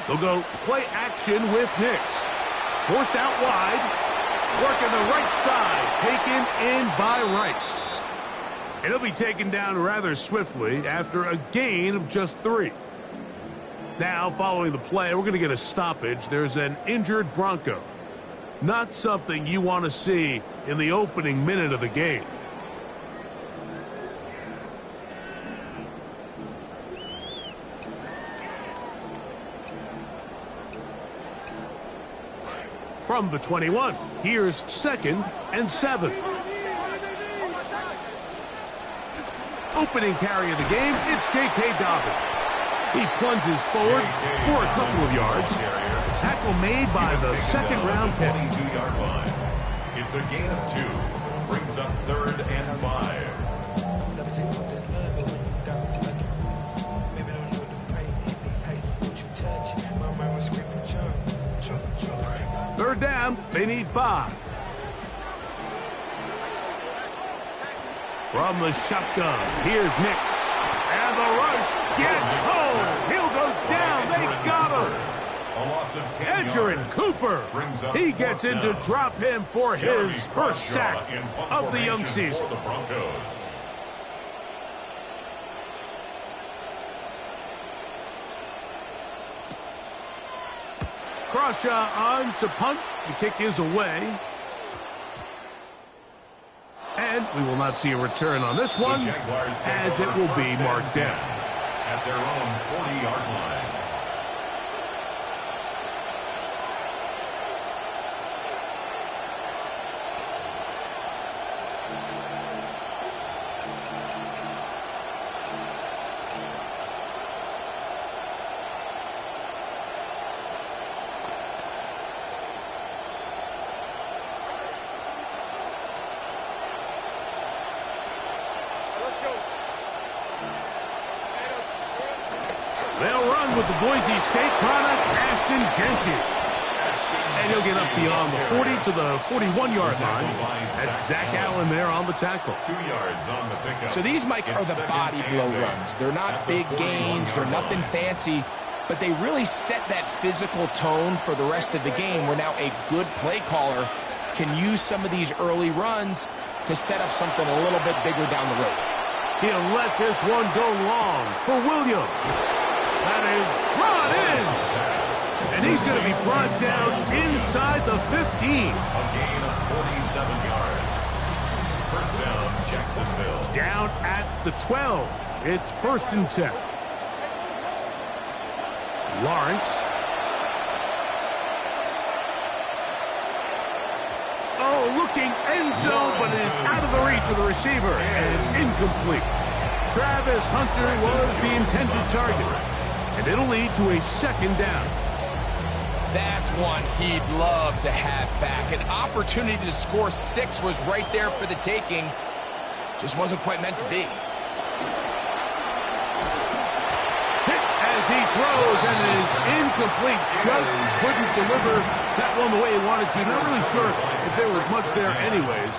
They'll go play action with Nix. Forced out wide. Working the right side. Taken in by Rice. And he'll be taken down rather swiftly after a gain of just 3. Now, following the play, we're going to get a stoppage. There's an injured Bronco. Not something you want to see in the opening minute of the game. From the 21, here's 2nd and 7. Opening carry of the game, it's J.K. Dobbins. He plunges forward for a couple of yards. Tackle made by the 2nd-round pick. 22-yard line. It's a gain of 2. Brings up 3rd and 5. Third down, they need 5. From the shotgun, here's Nix. And the rush gets home. He'll go down. They got him. Edgerrin Cooper. He gets in to drop him for his first sack of the young season. Crawshaw on to punt. The kick is away. And we will not see a return on this one, as it will be marked down. At their own 40-yard line. They'll run with the Boise State product, Ashton Genty. And he'll get up beyond the 40 to the 41-yard line. That's Zach Allen there on the tackle. 2 yards on the pickup. So these, Mike, are the body blow runs. They're not big gains. They're nothing fancy. But they really set that physical tone for the rest of the game where now a good play caller can use some of these early runs to set up something a little bit bigger down the road. He'll let this one go long for Williams. That is brought in. And he's going to be brought down inside the 15. A gain of 47 yards. First down, Jacksonville. Down at the 12. It's 1st and 10. Lawrence. Oh, looking end zone, but it is out of the reach of the receiver and incomplete. Travis Hunter was the intended target. And it'll lead to a 2nd down. That's one he'd love to have back. An opportunity to score 6 was right there for the taking. Just wasn't quite meant to be. Hit as he throws, and it is incomplete. Just couldn't deliver that one the way he wanted to. Not really sure if there was much there anyways.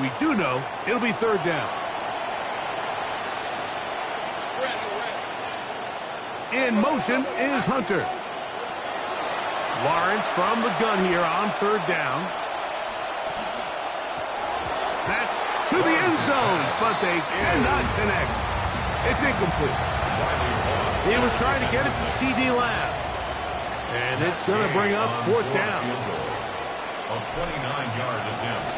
We do know it'll be 3rd down. In motion is Hunter. Lawrence from the gun here on 3rd down. That's to the end zone, but they cannot connect. It's incomplete. He was trying to get it to C.D. Lamb. And it's going to bring up 4th down. A 29-yard attempt.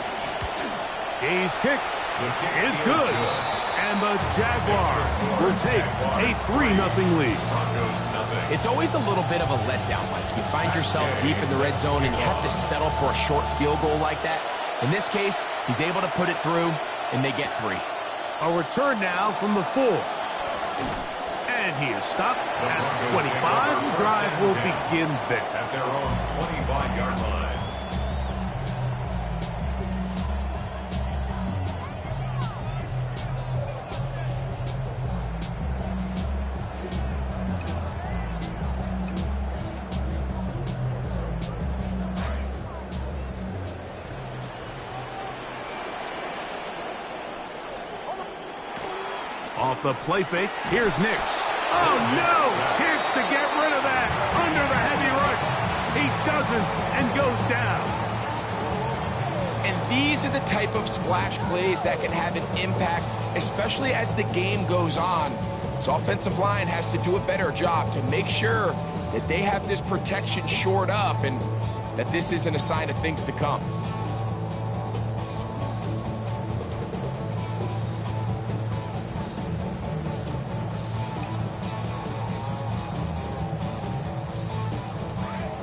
His kick is good. And the Jaguars will take a 3-0 lead. It's always a little bit of a letdown, Mike. You find yourself deep in the red zone and you have to settle for a short field goal like that. In this case, he's able to put it through, and they get 3. A return now from the 4. And he is stopped at the 25. The drive will begin there. At their own 25-yard line. Off the play fake, here's Nix. Oh, no! Chance to get rid of that under the heavy rush. He doesn't and goes down. And these are the type of splash plays that can have an impact, especially as the game goes on. So offensive line has to do a better job to make sure that they have this protection shored up and that this isn't a sign of things to come.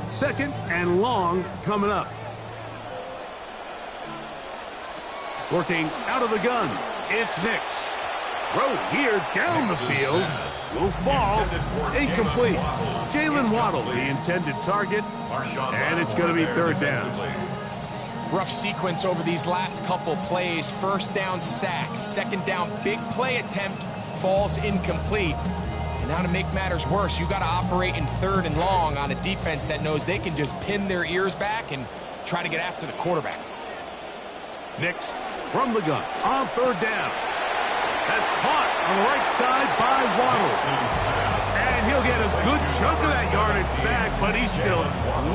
Second and long coming up. Working out of the gun, it's Nix. Throw here down the field. Will fall. Incomplete. Jalen Waddle, the intended target. And it's going to be third down. Rough sequence over these last couple plays. First down sack. Second down big play attempt falls incomplete. And now to make matters worse, you got to operate in third and long on a defense that knows they can just pin their ears back and try to get after the quarterback. Nix from the gun on third down. That's caught on the right side by Waddle. And he'll get a good chunk of that yardage back, but he's still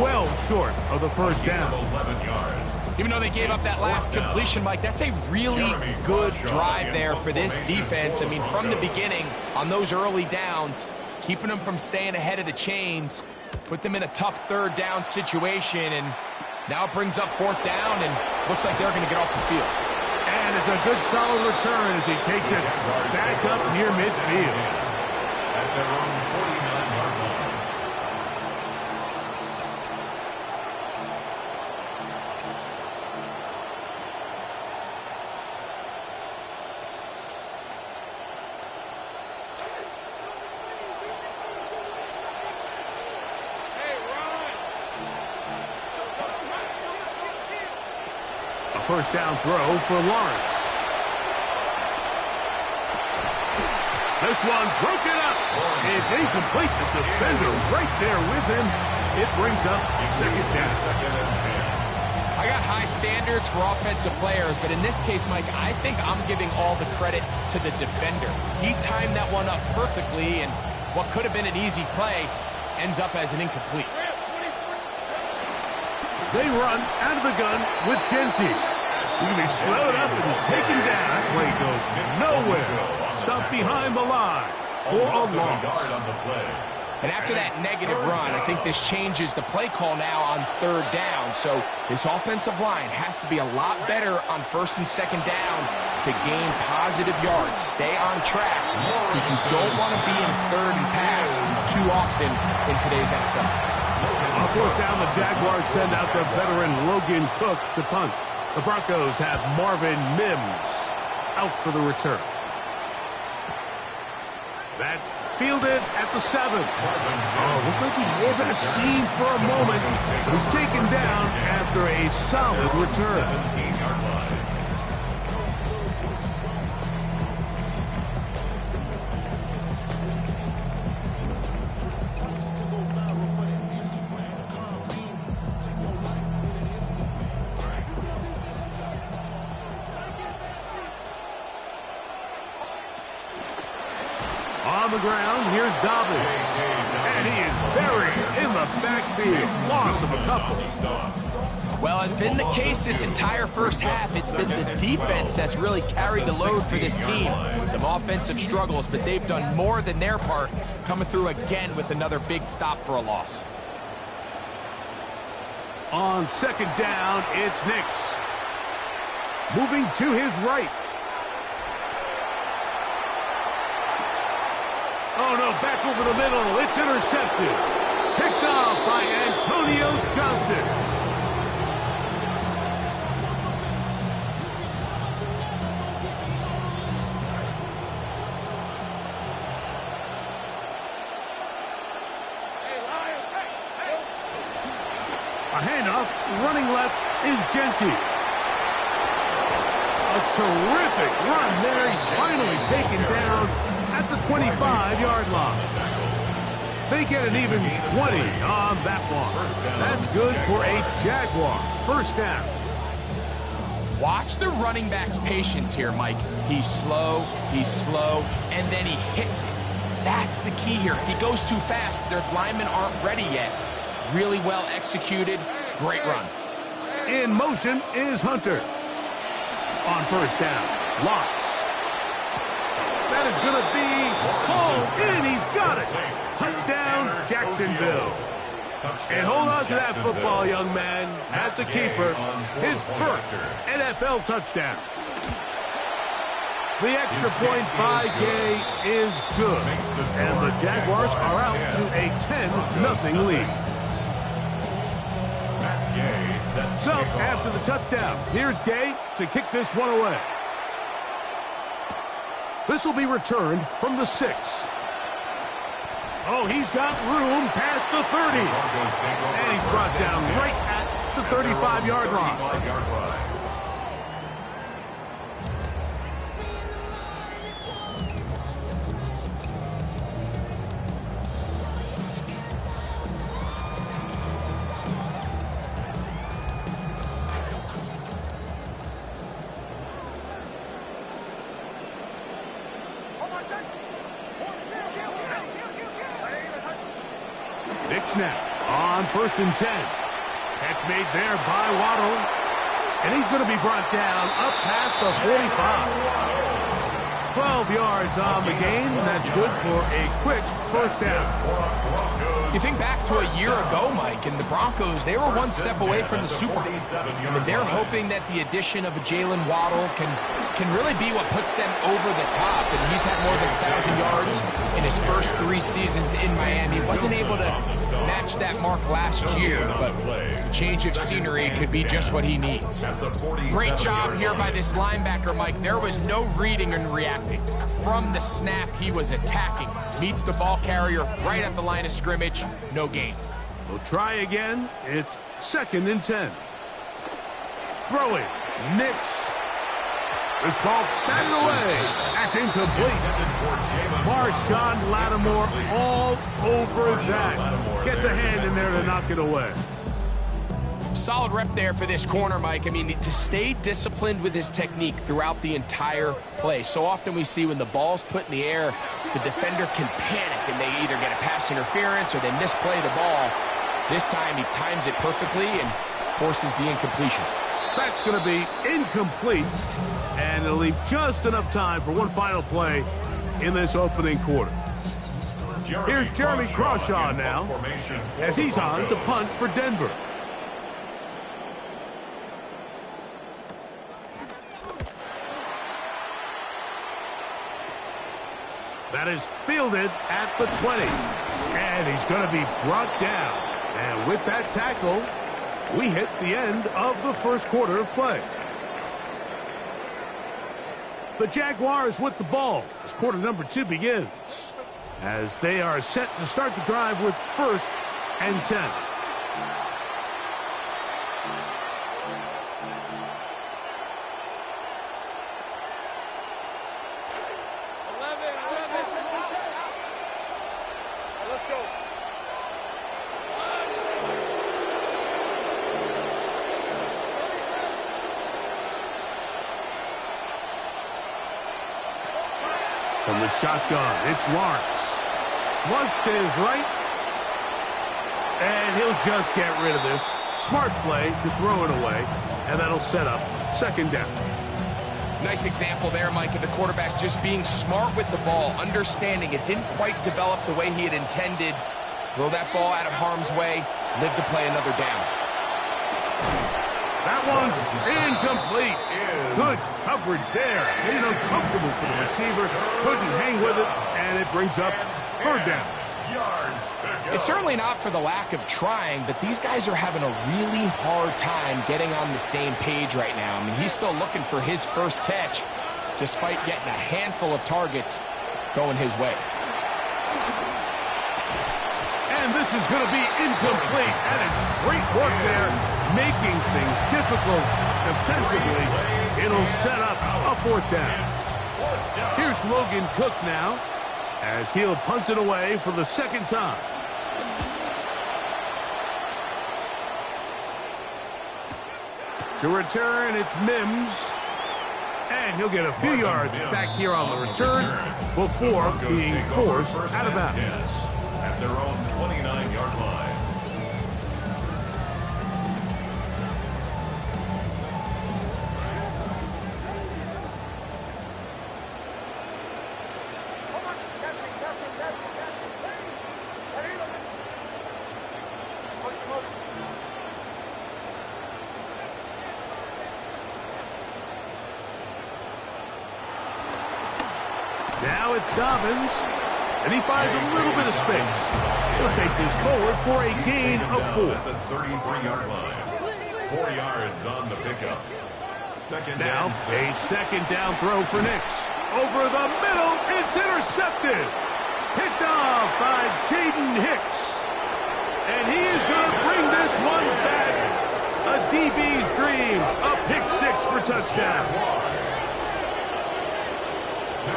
well short of the first down. Even though they gave up that last completion, Mike, that's a really good drive there for this defense. I mean, from the beginning, on those early downs, keeping them from staying ahead of the chains, put them in a tough third down situation, and now it brings up fourth down, and looks like they're going to get off the field. And it's a good solid return as he takes it back up near midfield. At their own 49-yard line. A first down throw for Lawrence. This one broken up. It's incomplete. The defender right there with him. It brings up second down. I got high standards for offensive players, but in this case, Mike, I think I'm giving all the credit to the defender. He timed that one up perfectly, and what could have been an easy play ends up as an incomplete. They run out of the gun with Genty. He can be slowed up and taken down. That play goes nowhere. Stuck behind the line for a loss. And after that negative run, I think this changes the play call now on third down. So this offensive line has to be a lot better on first and second down to gain positive yards. Stay on track because you don't want to be in third and pass too often in today's NFL. On fourth down, the Jaguars send out the veteran Logan Cook to punt. The Broncos have Marvin Mims out for the return. That's fielded at the 7. Looked like he may have had a seam for a moment. He's taken down after a solid return. 17-yard line. On the ground, here's Dobbins. And he is buried in the backfield. Loss of a couple. Well, as been the case this entire first half, it's been the defense that's really carried the load for this team. Some offensive struggles, but they've done more than their part, coming through again with another big stop for a loss. On second down, it's Nix. Moving to his right. Oh, no, back over the middle. It's intercepted. Picked off by Antonio Johnson. A handoff, running left is Genty. A terrific run there. He's finally taken down at the 25-yard line. They get an even 20 on that one. That's good for a Jaguar first down. Watch the running back's patience here, Mike. He's slow, and then he hits it. That's the key here. If he goes too fast, their linemen aren't ready yet. Really well executed. Great run. In motion is Hunter. On first down, Locks. That is going to be hauled in. He's got it. Touchdown, Jacksonville. And hold on to that football, young man. That's a keeper. His first NFL touchdown. The extra point by Gay is good. And the Jaguars are out to a 10-0 lead. So, after the touchdown, here's Gay to kick this one away. This will be returned from the 6. Oh, he's got room past the 30. And he's brought down right at the 35-yard line. Snap on 1st and 10. Catch made there by Waddle. And he's going to be brought down up past the 45. 12 yards on the game. That's good for a quick first down. You think back to a year ago, Mike, and the Broncos, they were one step away from the Super Bowl. I mean, they're hoping that the addition of Jalen Waddle can really be what puts them over the top. And he's had more than 1,000 yards in his first 3 seasons in Miami. Wasn't able to match that mark last year, but a change of scenery could be just what he needs. Great job here by this linebacker, Mike. There was no reading and reacting. From the snap, he was attacking. Meets the ball carrier right at the line of scrimmage. No gain. We'll try again. It's 2nd and 10. Throwing. Nix. This ball batted away. That's incomplete. Marshawn Lattimore all over that. Gets a hand in there to knock it away. Solid rep there for this corner, Mike. I mean, to stay disciplined with his technique throughout the entire play. So often we see when the ball's put in the air, the defender can panic and they either get a pass interference or they misplay the ball. This time he times it perfectly and forces the incompletion. That's going to be incomplete, and it'll leave just enough time for one final play in this opening quarter. Here's Jeremy Crawshaw now as he's on to punt for Denver. That is fielded at the 20. And he's going to be brought down. And with that tackle, we hit the end of the first quarter of play. The Jaguars with the ball as quarter number 2 begins, as they are set to start the drive with 1st and 10. From the shotgun, it's Lawrence. Flush to his right. And he'll just get rid of this. Smart play to throw it away. And that'll set up 2nd down. Nice example there, Mike, of the quarterback just being smart with the ball, understanding it didn't quite develop the way he had intended. Throw that ball out of harm's way, live to play another down. That one's incomplete. Good coverage there. Made it uncomfortable for the receiver. Couldn't hang with it, and it brings up 3rd down. It's certainly not for the lack of trying, but these guys are having a really hard time getting on the same page right now. I mean, he's still looking for his first catch, despite getting a handful of targets going his way. And this is going to be incomplete. That is great work there, making things difficult defensively. It'll set up a 4th down. Here's Logan Cook now, as he'll punt it away for the 2nd time. To return, it's Mims. And he'll get a few yards back here on the return before being forced out of bounds. At their own 29-yard line. Now it's Dobbins, and he finds a little bit of space. He'll take this forward for a gain of 4. At the 33-yard line. 4 yards on the pickup. Now a second down throw for Nix. Over the middle, it's intercepted. Picked off by Jaden Hicks. And he is going to bring this one back. A DB's dream, a pick 6 for touchdown.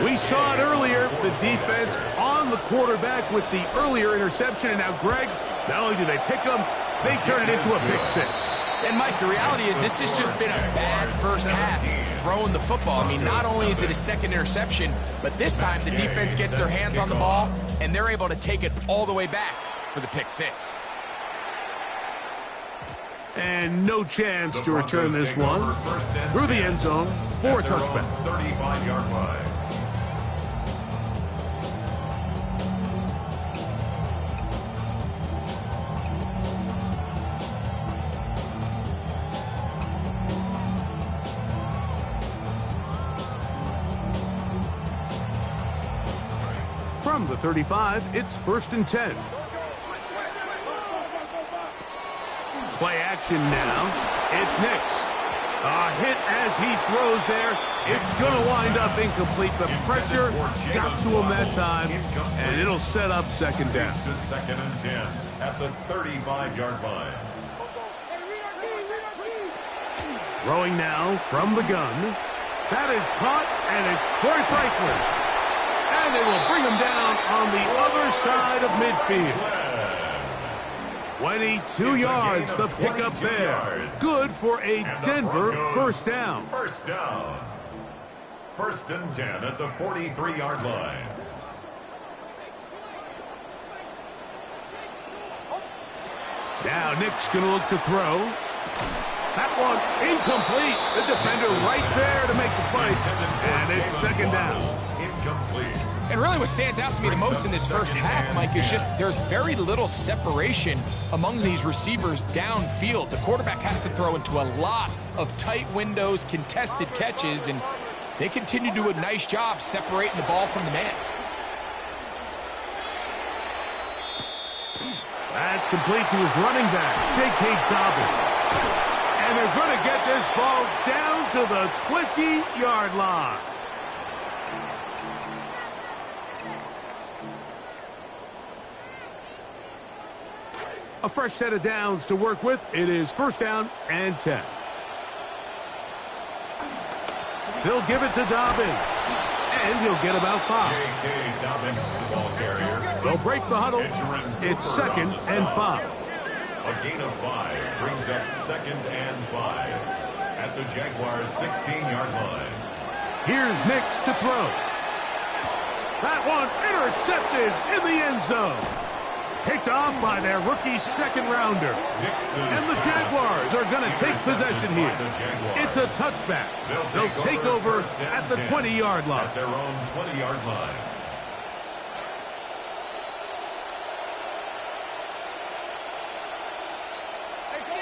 We saw it earlier, the defense on the quarterback with the earlier interception. And now, Greg, not only do they pick him, they turn it into a pick 6. And, Mike, the reality is this has just been a bad first half throwing the football. I mean, not only is it a second interception, but this time the defense gets their hands on the ball, and they're able to take it all the way back for the pick 6. And no chance to return this one through the end zone for a touchback. 35-yard line. From the 35, it's 1st and 10. Play action now. It's Nix. A hit as he throws there. It's going to wind up incomplete. The pressure got to him that time, and it'll set up second down. To 2nd and 10 at the 35-yard line. Throwing now from the gun. That is caught, and it's Troy Franklin. And they will bring him down on the other side of midfield. 22 yards, the pickup there. Good for a Denver first down. First down. 1st and 10 at the 43-yard line. Now Nick's going to look to throw. That one incomplete. The defender right there to make the fight. And it's second down. Incomplete. And really what stands out to me the most in this first half, Mike, is just there's very little separation among these receivers downfield. The quarterback has to throw into a lot of tight windows, contested catches, and they continue to do a nice job separating the ball from the man. That's complete to his running back, J.K. Dobbins. And they're going to get this ball down to the 20-yard line. A fresh set of downs to work with. It is 1st down and 10. They'll give it to Dobbins. And he'll get about 5. J.K. Dobbins, the ball carrier. They'll break the huddle. It's 2nd and 5. A gain of 5 brings up 2nd and 5 at the Jaguars' 16-yard line. Here's Nix to throw. That one intercepted in the end zone. Picked off by their rookie second-rounder. And the Jaguars are going to take possession here. It's a touchback. They'll take over at the 20-yard line. At their own 20-yard line.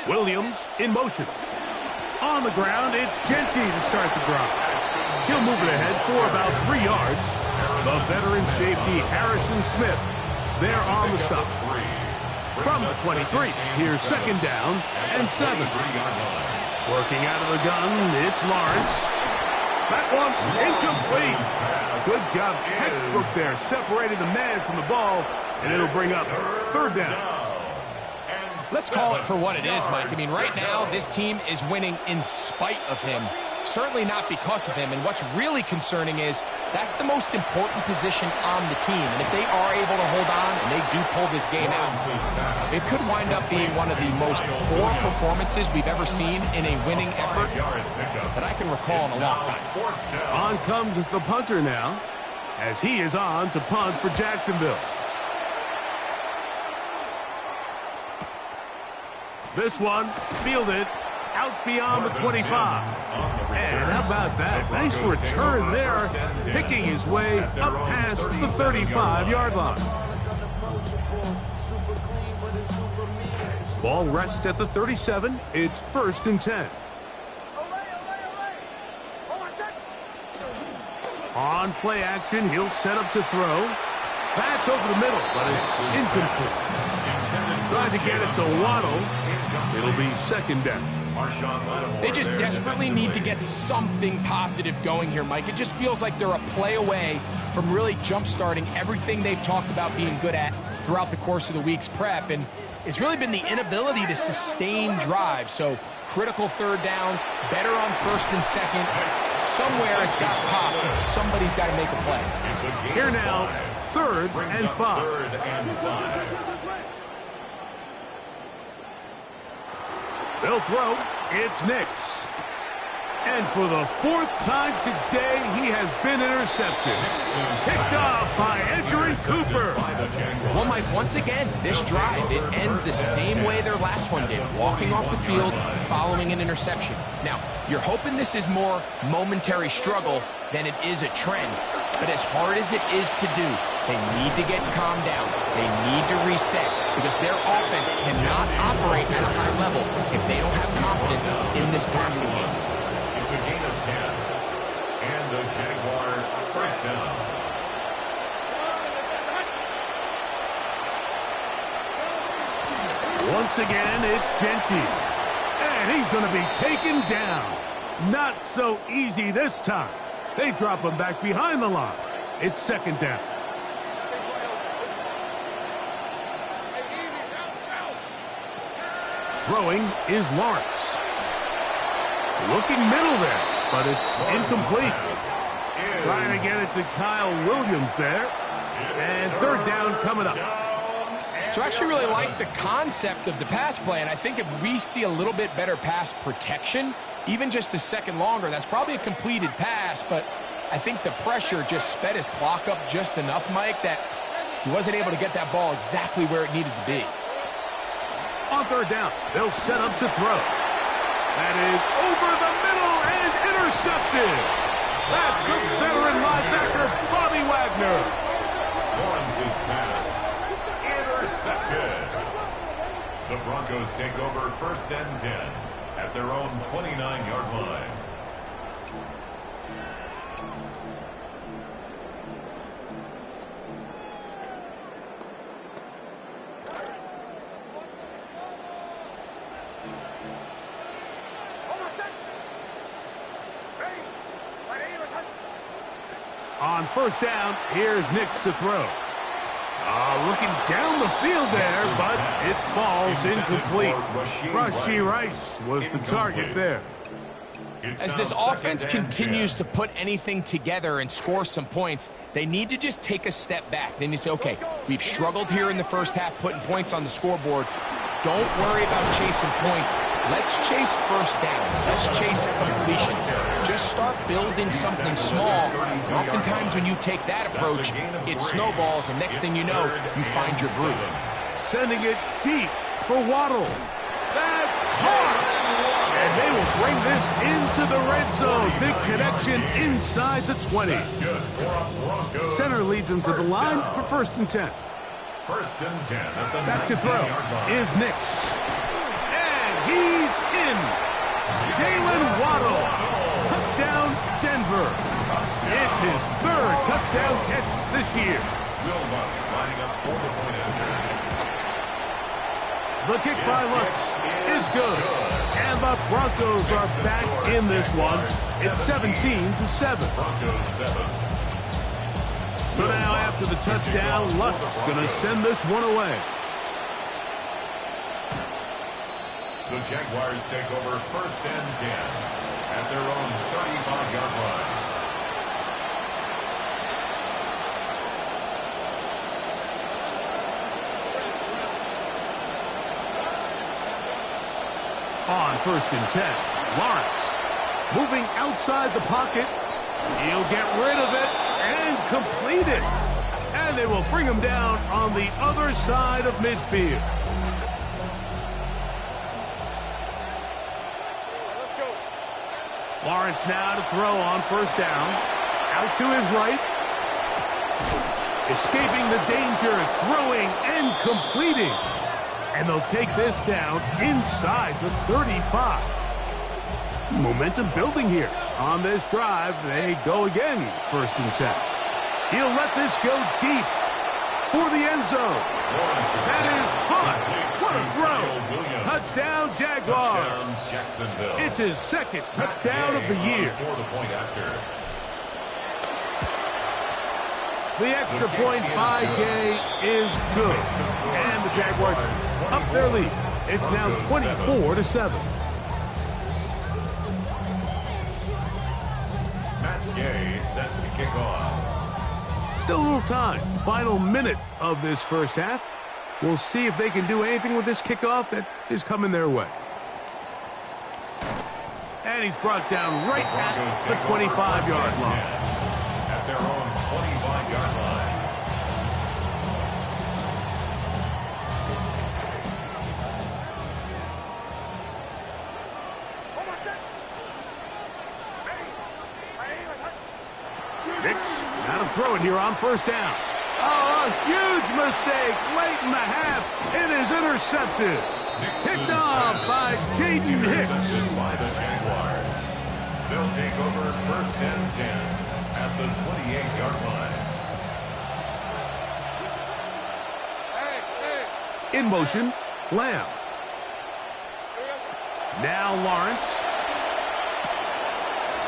Williams in motion. On the ground, it's Genty to start the drive. He'll move it ahead for about 3 yards. The veteran safety, Harrison Smith, there on the stop. From the 23, here's 2nd down and 7. Working out of the gun, it's Lawrence. That one incomplete. Good job, textbook there, separating the man from the ball, and it'll bring up 3rd down. Let's call it for what it is, Mike. I mean, right now, this team is winning in spite of him. certainly not because of him. And what's really concerning is that's the most important position on the team. And if they are able to hold on and they do pull this game out, it could wind up being one of the most poor performances we've ever seen in a winning effort that I can recall in a long time. On comes the punter now, as he is on to punt for Jacksonville. This one fielded out beyond the 25. And how about that? Nice return there, picking his way up past the 35-yard line. Ball rests at the 37. It's 1st and 10. On play action, he'll set up to throw. That's over the middle, but it's incomplete. Trying to get it to Waddle. It'll be 2nd down. They just desperately need to get something positive going here, Mike. It just feels like they're a play away from really jump-starting everything they've talked about being good at throughout the course of the week's prep. And it's really been the inability to sustain drives. So critical 3rd downs, better on 1st and 2nd. Somewhere it's got to pop, and somebody's got to make a play. Here now, 3rd and 5. They'll throw. It's Nix. And for the 4th time today, he has been intercepted. Picked off by Edgerrin Cooper. Well, Mike, once again, this drive, it ends the same way their last one did. Walking off the field, following an interception. Now, you're hoping this is more momentary struggle than it is a trend. But as hard as it is to do, they need to get calmed down. They need to reset because their offense cannot operate at a high level if they don't have confidence in this passing game. It's a gain of 10. And the Jaguar 1st down. Once again, it's Genty. And he's going to be taken down. Not so easy this time. They drop him back behind the line. It's 2nd down. Throwing is Lawrence. Looking middle there, but it's incomplete. Trying to get it to Kyle Williams there. And 3rd down coming up. So I actually really like the concept of the pass play, and I think if we see a little bit better pass protection, even just a second longer, that's probably a completed pass, but I think the pressure just sped his clock up just enough, Mike, that he wasn't able to get that ball exactly where it needed to be. On 3rd down, they'll set up to throw. That is over the middle and intercepted. That's the veteran linebacker, Bobby Wagner. Lawrence's pass intercepted. The Broncos take over 1st and 10 at their own 29-yard line. On 1st down, here's Nix to throw. Looking down the field there, but it falls incomplete. Rashee Rice was the target there. As this offense continues to put anything together and score some points, they need to just take a step back. They need to say, okay, we've struggled here in the 1st half putting points on the scoreboard. Don't worry about chasing points. Let's chase 1st downs. Let's chase completions. Just start building something small. And oftentimes when you take that approach, it snowballs, and next thing you know, you find your groove. Sending it deep for Waddle. That's hard. And they will bring this into the red zone. Big connection inside the 20. Center leads him to the line for 1st and 10. 1st and 10. Back to throw is Nix. And he's in. Jalen Waddle. Touchdown, Denver. It's his 3rd touchdown catch this year. Will Lutz lining up for the point after. The kick by Lutz is good. And the Broncos are back in this one. It's 17-7. Broncos 7. So now after the touchdown, Lutz going to send this one away. The Jaguars take over 1st and 10. at their own 35-yard line. On 1st and 10, Lawrence moving outside the pocket. He'll get rid of it and complete it. And they will bring him down on the other side of midfield. Lawrence now to throw on 1st down. Out to his right. Escaping the danger, throwing and completing. And they'll take this down inside the 35. Momentum building here. On this drive, they go again, 1st and 10. He'll let this go deep for the end zone. That is hot. What a throw. Touchdown, Jaguars. It's his 2nd touchdown of the year. The extra point by Gay is good. And the Jaguars up their lead. It's now 24-7. Matt Gay set to kick off. Still a little time. Final minute of this first half. We'll see if they can do anything with this kickoff that is coming their way. And he's brought down right at the 25-yard line. At their own 25-yard line. Nix, now to throw it here on 1st down. Oh, a huge mistake late in the half. It is intercepted. Picked off by Jaden Hicks. By the Jaguars. They'll take over 1st and 10 at the 28-yard line. In motion, Lamb. Now Lawrence.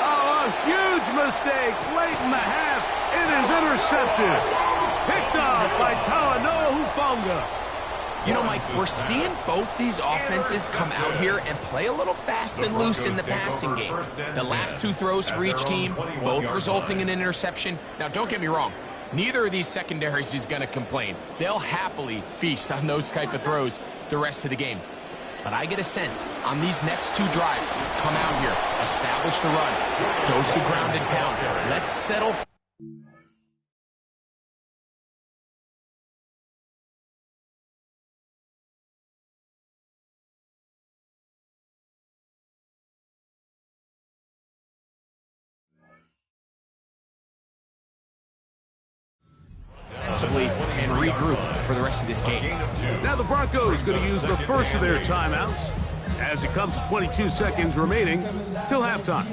Oh, a huge mistake late in the half. It is intercepted. Picked off by Talanoa Hufanga. You know, Mike, we're seeing both these offenses come out here and play a little fast and loose in the passing game. The last 2 throws for each team, both resulting in an interception. Now, don't get me wrong. Neither of these secondaries is going to complain. They'll happily feast on those type of throws the rest of the game. But I get a sense on these next 2 drives, come out here, establish the run, go to ground and pound. Let's settle. And regroup for the rest of this game. Now the Broncos going to use the first of their timeouts as it comes to 22 seconds remaining till halftime.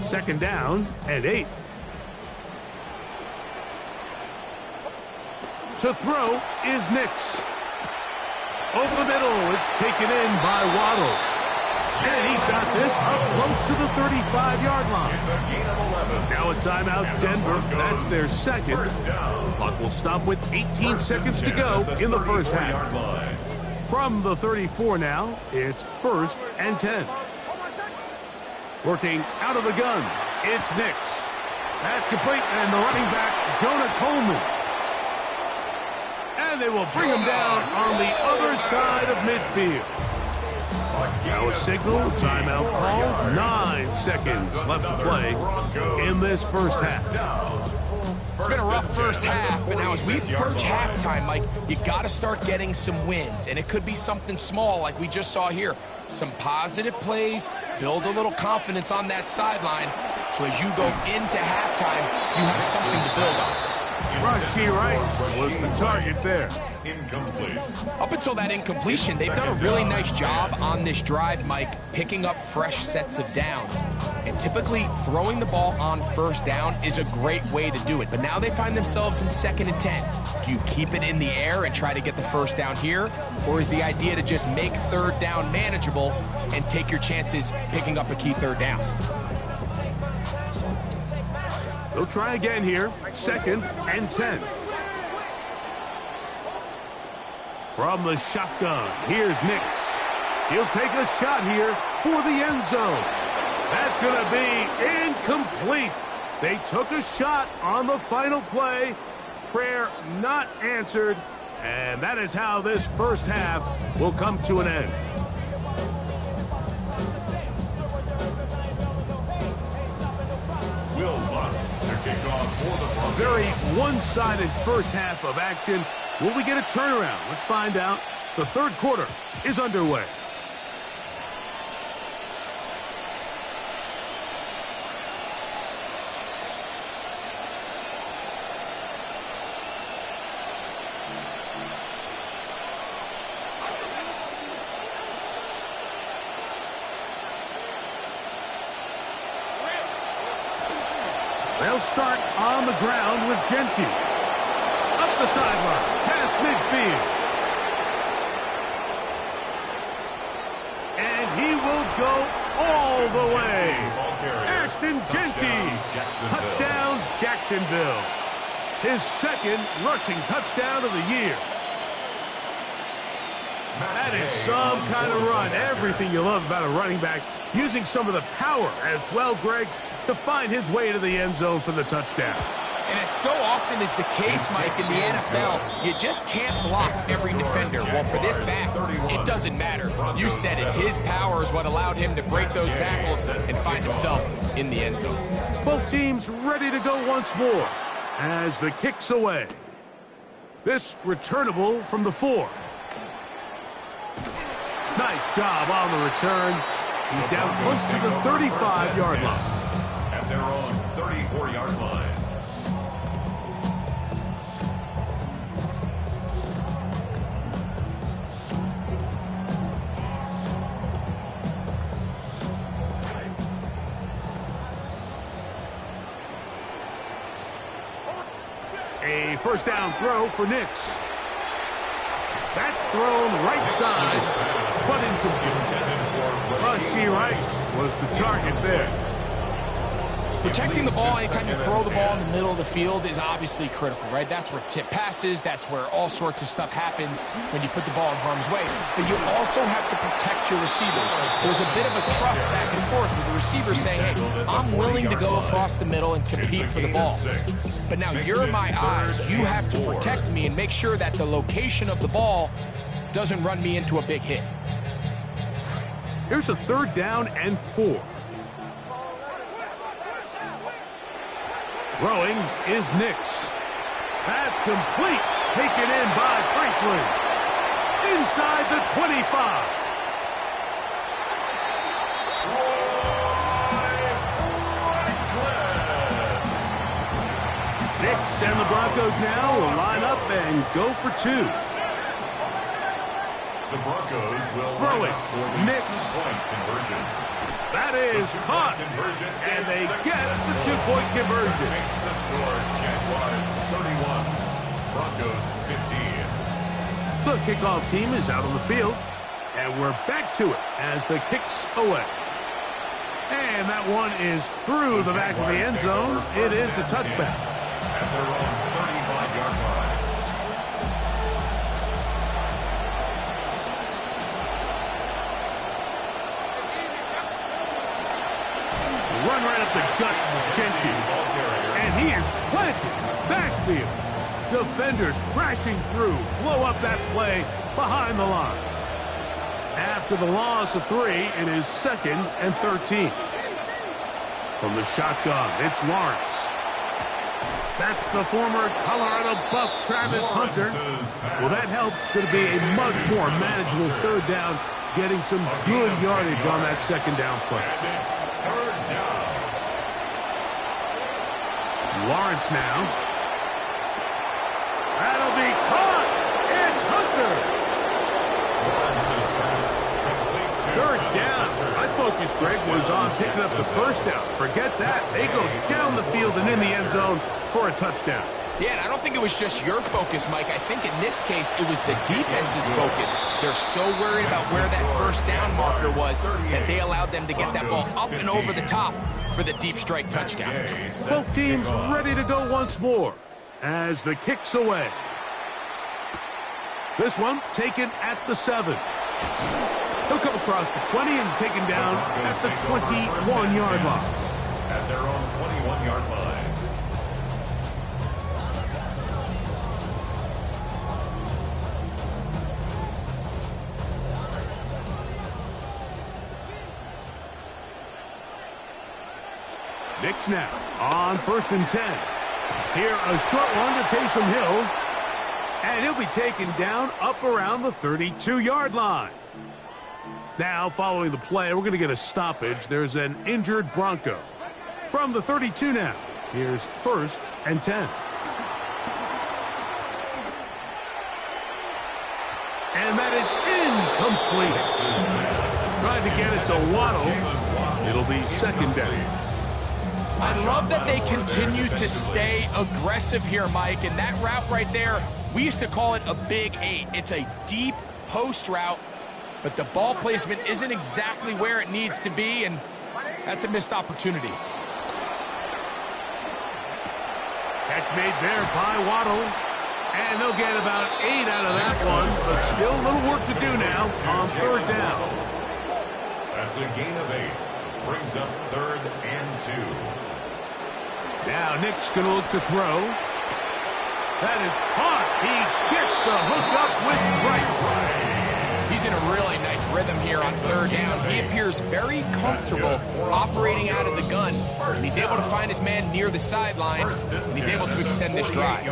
2nd down and 8. To throw is Nix. Over the middle, it's taken in by Waddle. And he's got this up close to the 35-yard line. It's a gain of 11. Now a timeout, Denver. That's their 2nd. Clock will stop with 18 seconds to go in the first half. From the 34 now, it's 1st and 10. Working out of the gun, it's Nix. That's complete, and the running back, Jonah Coleman. And they will bring him down on the other side of midfield. Now a signal, timeout call, 9 seconds left to play in this first half. It's been a rough first half, but now as we approach halftime, Mike, you got to start getting some wins, and it could be something small like we just saw here. Some positive plays, build a little confidence on that sideline, so as you go into halftime, you have something to build on. Rashee Rice was the target there. Incomplete. Up until that incompletion, they've done a really nice job on this drive, Mike, picking up fresh sets of downs. And typically, throwing the ball on 1st down is a great way to do it. But now they find themselves in 2nd and 10. Do you keep it in the air and try to get the 1st down here? Or is the idea to just make 3rd down manageable and take your chances picking up a key 3rd down? They'll try again here, 2nd and 10. From the shotgun, here's Nix. He'll take a shot here for the end zone. That's going to be incomplete. They took a shot on the final play. Prayer not answered. And that is how this first half will come to an end. Will Lutz to kick off for the Broncos. Very one-sided first half of action. Will we get a turnaround? Let's find out. The third quarter is underway. They'll start on the ground with Genty. Up the sideline, past midfield. And he will go all the way. Ashton Genty. Touchdown, Jacksonville. His second rushing touchdown of the year. That is some kind of run. Everything you love about a running back. Using some of the power as well, Greg, to find his way to the end zone for the touchdown. And as so often is the case, Mike, in the NFL, you just can't block every defender. Well, for this back, it doesn't matter. You said it. His power is what allowed him to break those tackles and find himself in the end zone. Both teams ready to go once more as the kick's away. This returnable from the 4. Nice job on the return. He's down close to the 35-yard line. At their own 34-yard line. A first down throw for Nix. That's thrown right side, but incomplete. Rashee Rice was the target there. Protecting the ball anytime you throw the ball in the middle of the field is obviously critical, right? That's where tip passes, that's where all sorts of stuff happens when you put the ball in harm's way. But you also have to protect your receivers. There's a bit of a trust back and forth with the receiver saying, hey, I'm willing to go across the middle and compete for the ball. But now you're my eyes. You have to protect me and make sure that the location of the ball doesn't run me into a big hit. Here's a third down and 4. Throwing is Nix. That's complete. Taken in by Franklin. Inside the 25. Nix and the Broncos now will line up and go for 2. The Broncos will throwing. Nix. Two-point conversion. That is caught, and they get the 2-point conversion. Makes the score Jaguars 31, Broncos 15. The kickoff team is out on the field, and we're back to it as the kick's away. And that one is through the back of the end zone. It is a touchback. At their own 35-yard line. Run right up the gut, Genty. And he is planted. Backfield. Defenders crashing through. Blow up that play behind the line. After the loss of 3, it is 2nd and 13. From the shotgun, it's Lawrence. That's the former Colorado Buff Travis Hunter. Well, that helps. It's going to be a much more manageable third down, getting some good yardage on that second down play. Lawrence now. That'll be caught. It's Hunter. Third down. My focus, Greg, was on picking up the first down. Forget that. They go down the field and in the end zone for a touchdown. Yeah, and I don't think it was just your focus, Mike. I think in this case, it was the defense's focus. They're so worried about where that first down marker was that they allowed them to get that ball up and over the top for the deep strike touchdown. Both teams ready to go once more as the kick's away. This one taken at the 7. He'll come across the 20 and taken down at the 21-yard line. At their own 21-yard line. Knicks now on 1st and 10. Here, a short one to Taysom Hill. And he'll be taken down up around the 32-yard line. Now, following the play, we're going to get a stoppage. There's an injured Bronco. From the 32 now, here's 1st and 10. And that is incomplete. Trying to get it to Waddle. It'll be 2nd down. I love that they continue to stay aggressive here, Mike, and that route right there, we used to call it a big 8. It's a deep post route, but the ball placement isn't exactly where it needs to be, and that's a missed opportunity. Catch made there by Waddle, and they'll get about 8 out of that one, but still a little work to do now on 3rd down. That's a gain of 8. Brings up 3rd and 2. Now Nick's going to look to throw. That is hard. He gets the hook up with Price. He's in a really nice rhythm here on 3rd down. He appears very comfortable operating out of the gun. And he's able to find his man near the sideline, and he's able to extend this drive.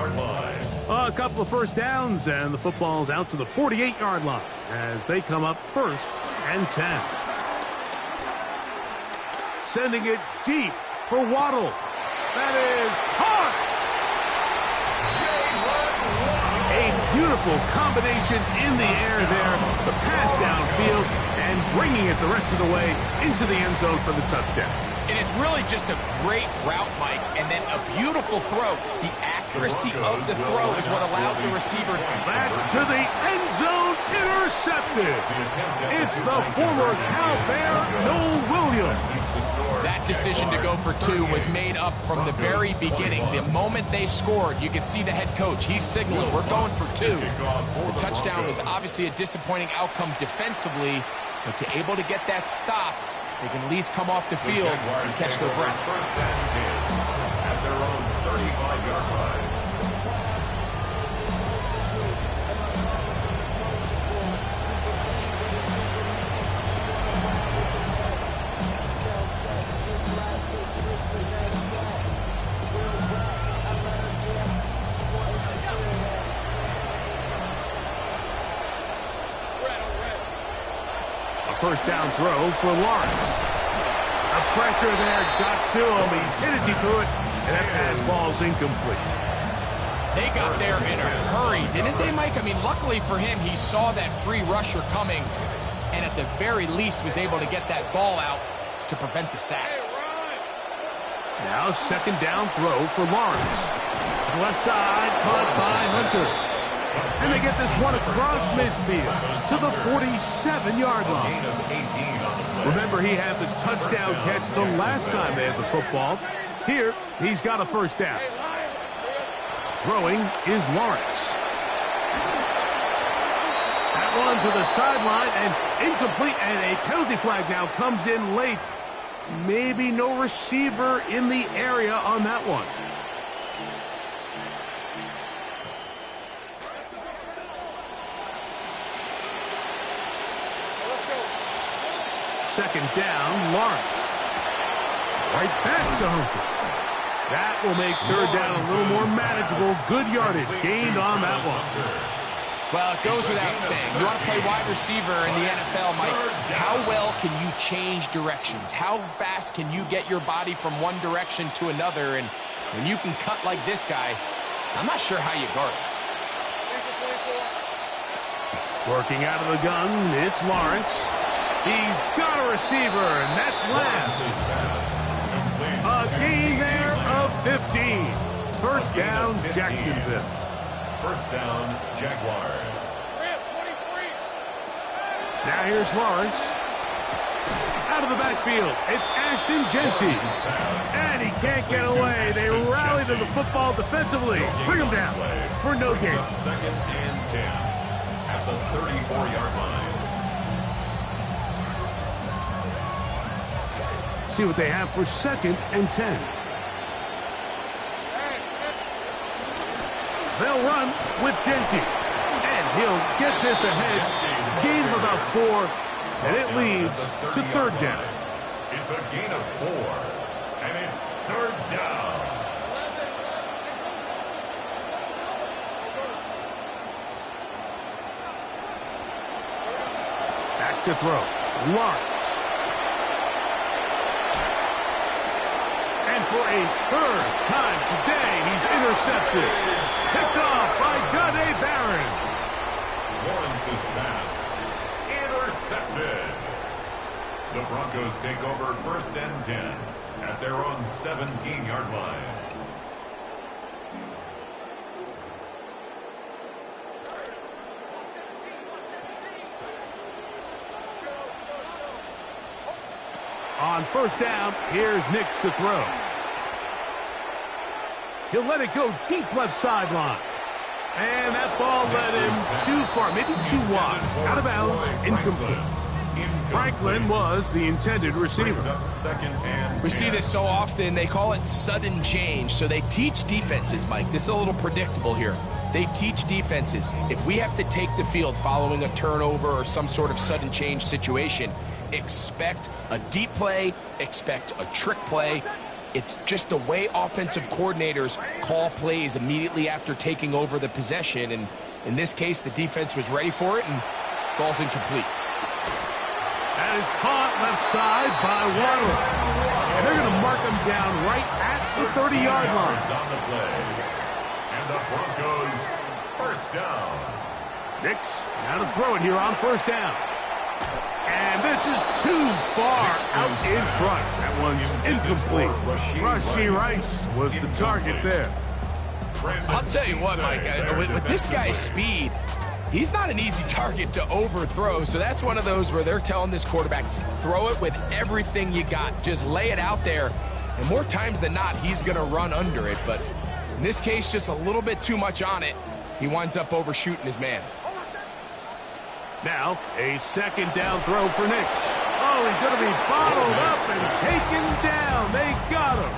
A couple of 1st downs, and the football's out to the 48-yard line as they come up 1st and 10. Sending it deep for Waddle. That is hard. A beautiful combination in the air there. The pass downfield and bringing it the rest of the way into the end zone for the touchdown. And it's really just a great route, Mike, and then a beautiful throw. The accuracy of the throw is what allowed the receiver. That's to the end zone, intercepted. It's the former Cal Bear, Noel Williams. That decision to go for 2 was made up from the very beginning. The moment they scored, you could see the head coach. He's signaling, we're going for 2. The touchdown was obviously a disappointing outcome defensively, but to able to get that stop, they can at least come off the field and catch their breath. 1st and 10 at their own 35-yard line. A 1st down throw for Lawrence. A pressure there got to him. He's hit as he threw it, and that pass ball's incomplete. They got there in a hurry, didn't they, Mike? I mean, luckily for him, he saw that free rusher coming, and at the very least was able to get that ball out to prevent the sack. Now 2nd down throw for Lawrence. To the left side, caught by Hunter. And they get this one across midfield to the 47-yard line. Remember, he had the touchdown catch the last time they had the football. Here, he's got a 1st down. Throwing is Lawrence. That one to the sideline and incomplete, and a penalty flag now comes in late. Maybe no receiver in the area on that one. Second down, Lawrence. Right back to Hunter. That will make 3rd down a little more manageable. Good yardage gained on that one. Well, it goes without saying. You want to play wide receiver in the NFL, Mike, how well can you change directions? How fast can you get your body from one direction to another? And when you can cut like this guy, I'm not sure how you guard it. Working out of the gun, it's Lawrence. He's got a receiver, and that's Lamb. A gain there of 15. 1st down, Jacksonville. 1st down, Jaguars. Now here's Lawrence. Out of the backfield, it's Ashton Genty. And he can't get away. They rally to the football defensively. Bring him down for no gain. 2nd and 10 at the 34-yard line. See what they have for 2nd and 10. They'll run with Genty. And he'll get this ahead. Gain of about 4. And it leads to 3rd down. It's a gain of 4. And it's 3rd down. Back to throw. Lawrence. And for a 3rd time today, he's intercepted. Picked off by Jahdae Barron. Lawrence's pass intercepted. The Broncos take over 1st and 10 at their own 17-yard line. On 1st down, here's Nix to throw. He'll let it go deep left sideline. And that ball led him too far, maybe too wide. Out of bounds, incomplete. Franklin was the intended receiver. We see this so often. They call it sudden change. So they teach defenses, Mike. This is a little predictable here. They teach defenses. If we have to take the field following a turnover or some sort of sudden change situation, expect a deep play, expect a trick play. It's just the way offensive coordinators call plays immediately after taking over the possession. And in this case, the defense was ready for it and falls incomplete. That is caught left side by Waddle. And they're going to mark him down right at the 30-yard line. On the play. And the Broncos 1st down. Nix now to throw it here on 1st down. And this is too far out in front. That one's incomplete. Rashee Rice was the target there. I'll tell you what, Mike, with this guy's speed, he's not an easy target to overthrow. So that's one of those where they're telling this quarterback, throw it with everything you got. Just lay it out there. And more times than not, he's going to run under it. But in this case, just a little bit too much on it. He winds up overshooting his man. Now, a 2nd down throw for Nix. Oh, he's going to be bottled up and taken down. They got him.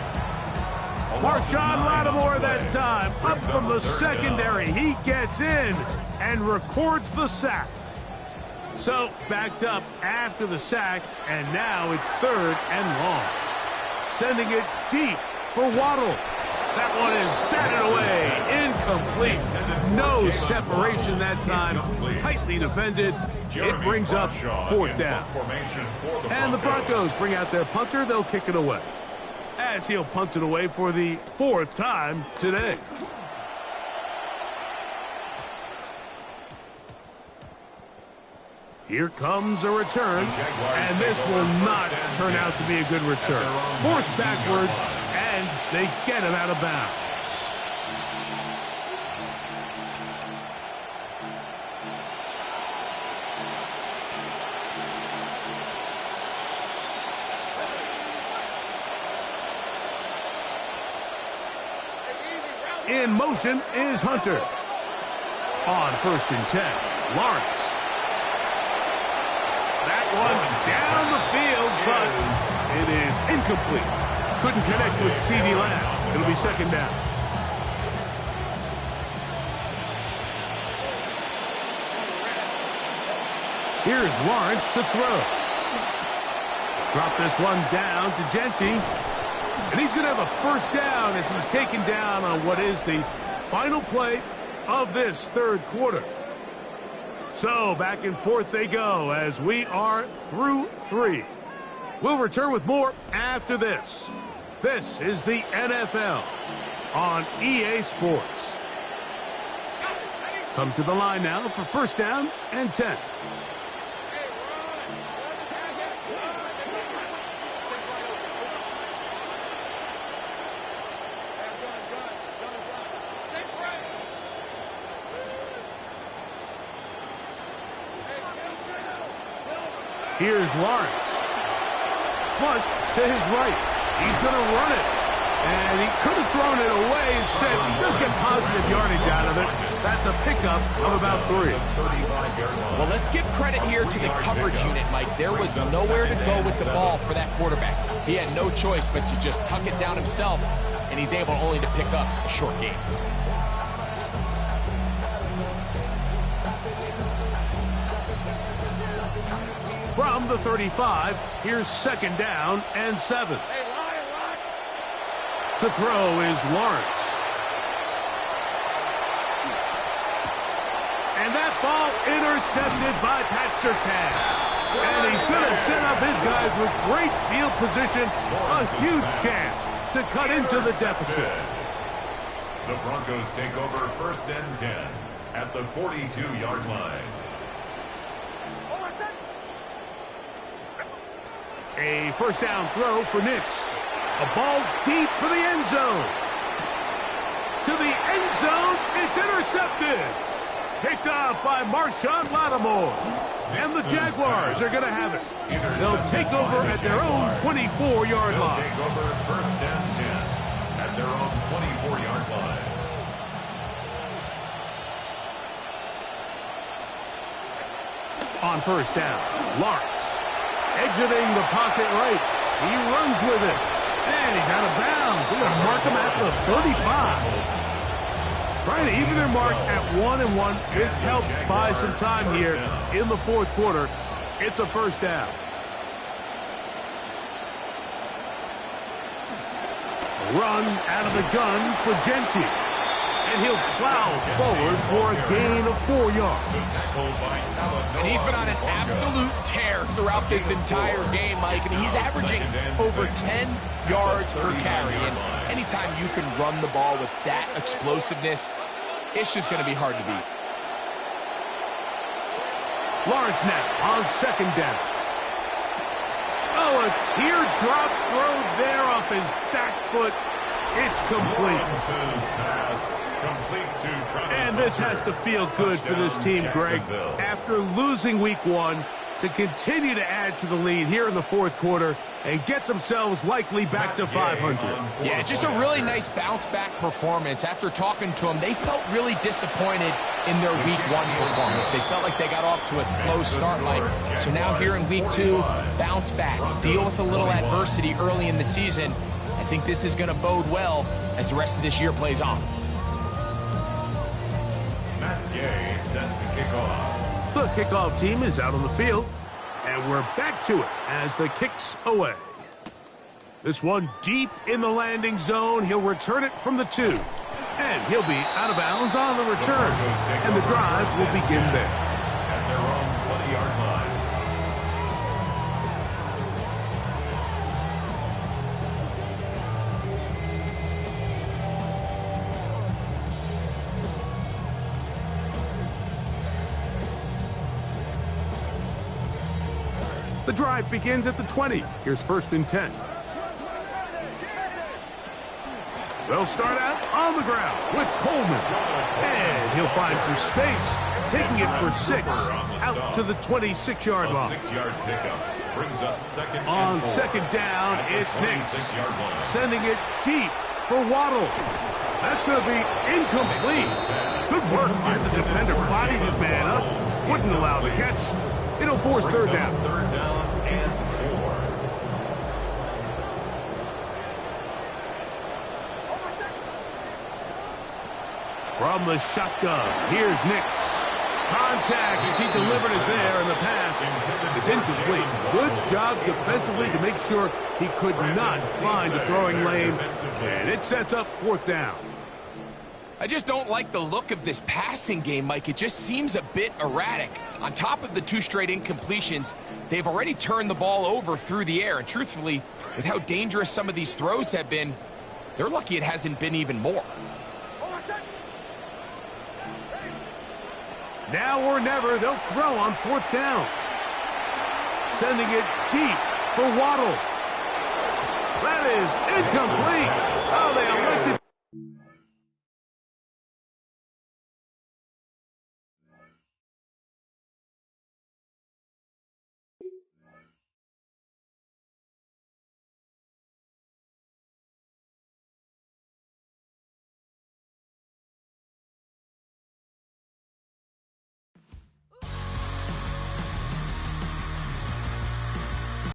Marshawn Lattimore that time, up from the secondary. He gets in and records the sack. So, backed up after the sack, and now it's 3rd and long. Sending it deep for Waddle. That one is batted away. Incomplete. No separation that time. Tightly defended. It brings up 4th down. And the Broncos bring out their punter. They'll kick it away, as he'll punt it away for the 4th time today. Here comes a return, and this will not turn out to be a good return. Forced backwards, and they get him out of bounds. In motion is Hunter. On 1st and 10, Lawrence. That one down the field, but it is incomplete. Couldn't connect with CeeDee Lamb. It'll be 2nd down. Here's Lawrence to throw. Drop this one down to Genty. And he's going to have a 1st down as he's taken down on what is the final play of this 3rd quarter. So back and forth they go as we are through 3. We'll return with more after this. This is the NFL on EA Sports. Come to the line now for 1st down and 10. Here's Lawrence. Flush to his right. He's going to run it. And he could have thrown it away. Instead, he does get positive yardage out of it. That's a pickup of about 3. Well, let's give credit here to the coverage unit, Mike. There was nowhere to go with the ball for that quarterback. He had no choice but to just tuck it down himself, and he's able only to pick up a short gain. From the 35, here's 2nd down and 7. To throw is Lawrence. And that ball intercepted by Pat Surtain. And he's going to set up his guys with great field position. A huge chance to cut into the deficit. The Broncos take over 1st and 10 at the 42-yard line. A 1st down throw for Nix. A ball deep for the end zone. To the end zone, it's intercepted. Picked off by Marshawn Lattimore. And the Jaguars are going to have it. They'll take over at their own 24-yard line. They'll take over 1st and 10 at their own 24-yard line. On 1st down, Lawrence. Exiting the pocket right. He runs with it. And he's out of bounds. They're going to mark him at the 35. Trying to even their mark at 1-1. This helps buy some time here in the 4th quarter. It's a 1st down. A run out of the gun for Gentry. And he'll plow forward for a gain of 4 yards. And he's been on an absolute tear throughout this entire game, Mike. And he's averaging over 10 yards per carry. And anytime you can run the ball with that explosiveness, it's just going to be hard to beat. Lawrence now on 2nd down. Oh, a teardrop throw there off his back foot. It's complete. And this has to feel good for this team, Greg. After losing week 1, to continue to add to the lead here in the 4th quarter and get themselves likely back to 500. Yeah, just a really nice bounce-back performance. After talking to them, they felt really disappointed in their week 1 performance. They felt like they got off to a slow start, Mike. So now here in week 2, bounce back, deal with a little adversity early in the season. I think this is going to bode well as the rest of this year plays on. Gay set to kick off. The kickoff team is out on the field, and we're back to it as the kick's away. This one deep in the landing zone. He'll return it from the 2, and he'll be out of bounds on the return, and the drive will begin there. At their own 20-yard line. The drive begins at the 20. Here's 1st and 10. They'll start out on the ground with Coleman. And he'll find some space, taking it for 6 out to the 26-yard line. 6-yard pickup brings up 2nd On and 4. 2nd down, it's Nix, 26-yard line. sending it deep for Waddle. That's going to be incomplete. Good work by the defender. Bodied his man up, wouldn't allow the catch. It'll force 3rd down. 3rd down and 4. From the shotgun, here's Nix. Contact as he delivered it there, and the pass is incomplete. Good job defensively to make sure he could not find a throwing lane, and it sets up 4th down. I just don't like the look of this passing game, Mike. It just seems a bit erratic. On top of the 2 straight incompletions, they've already turned the ball over through the air. And truthfully, with how dangerous some of these throws have been, they're lucky it hasn't been even more. Now or never, they'll throw on 4th down. Sending it deep for Waddle. That is incomplete. Oh, they elected